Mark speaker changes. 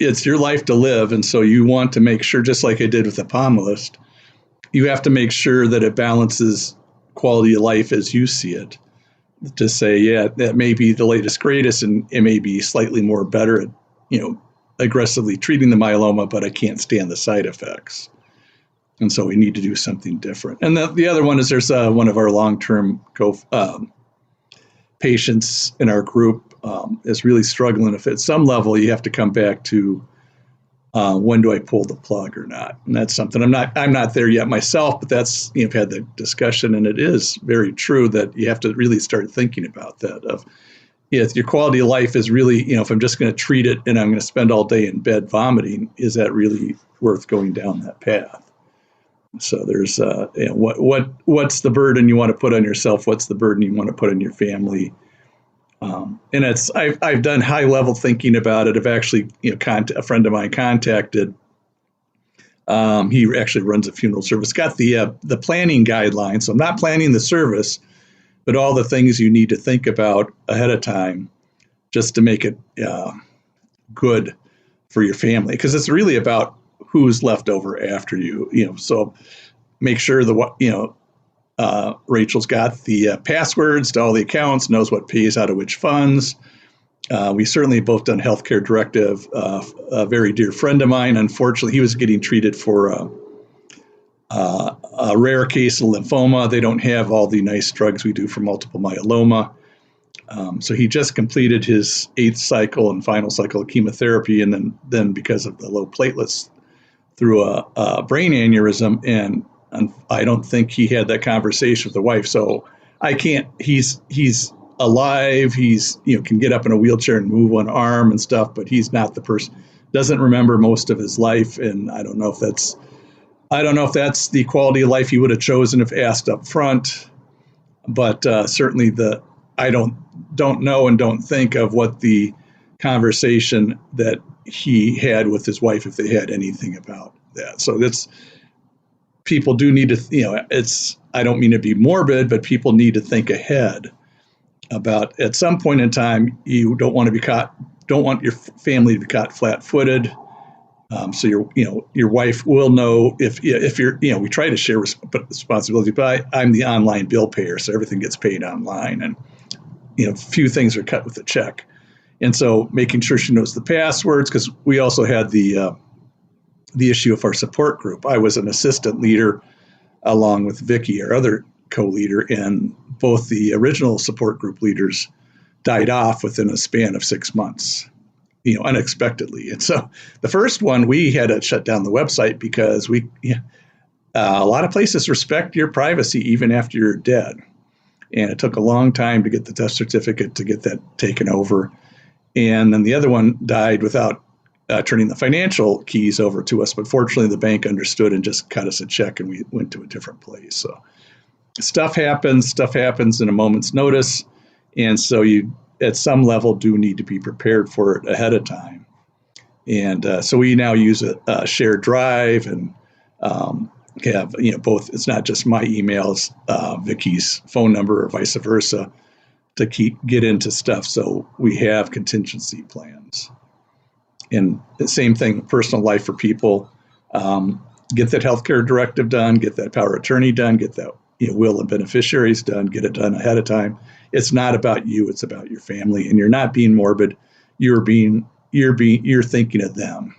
Speaker 1: it's your life to live. And so you want to make sure, just like I did with the POM list, you have to make sure that it balances quality of life as you see it. To say, yeah, that may be the latest, greatest, and it may be slightly more better at, aggressively treating the myeloma, but I can't stand the side effects. And so we need to do something different. And the other one is there's one of our long-term patients in our group is really struggling. If at some level you have to come back to when do I pull the plug or not? And that's something I'm not there yet myself, but that's, I've had the discussion, and it is very true that you have to really start thinking about that. Of if your quality of life is really, if I'm just going to treat it and I'm going to spend all day in bed vomiting, is that really worth going down that path? So there's what's the burden you want to put on yourself? What's the burden you want to put on your family? And I've done high level thinking about it. I've actually, a friend of mine contacted. He actually runs a funeral service. Got the planning guidelines. So I'm not planning the service, but all the things you need to think about ahead of time, just to make it good for your family, because it's really about who's left over after you. So make sure Rachel's got the passwords to all the accounts, knows what pays out of which funds. We certainly have both done healthcare directive. A very dear friend of mine, unfortunately, he was getting treated for a rare case of lymphoma. They don't have all the nice drugs we do for multiple myeloma. So he just completed his 8th cycle and final cycle of chemotherapy, and then because of the low platelets, through a brain aneurysm, and I don't think he had that conversation with the wife. So I can't. He's alive. He's can get up in a wheelchair and move one arm and stuff, but he's not the person. Doesn't remember most of his life, and I don't know if that's the quality of life he would have chosen if asked up front. But certainly I don't know and don't think of what the conversation that he had with his wife, if they had anything about that. So people do need to, I don't mean to be morbid, but people need to think ahead about, at some point in time, you don't want your family to be caught flat-footed. So your wife will know if you're, we try to share responsibility, but I'm the online bill payer, so everything gets paid online, and few things are cut with a check. And so making sure she knows the passwords, because we also had the issue of our support group. I was an assistant leader along with Vicki, our other co-leader, and both the original support group leaders died off within a span of 6 months, unexpectedly. And so the first one, we had to shut down the website because a lot of places respect your privacy even after you're dead. And it took a long time to get the death certificate to get that taken over. And then the other one died without turning the financial keys over to us. But fortunately, the bank understood and just cut us a check, and we went to a different place. So stuff happens in a moment's notice. And so you, at some level, do need to be prepared for it ahead of time. And so we now use a shared drive and have, both. It's not just my emails, Vicky's phone number or vice versa, to get into stuff. So we have contingency plans. And the same thing, personal life for people, get that healthcare directive done, get that power of attorney done, get that will and beneficiaries done, get it done ahead of time. It's not about you, it's about your family, and you're not being morbid. You're thinking of them.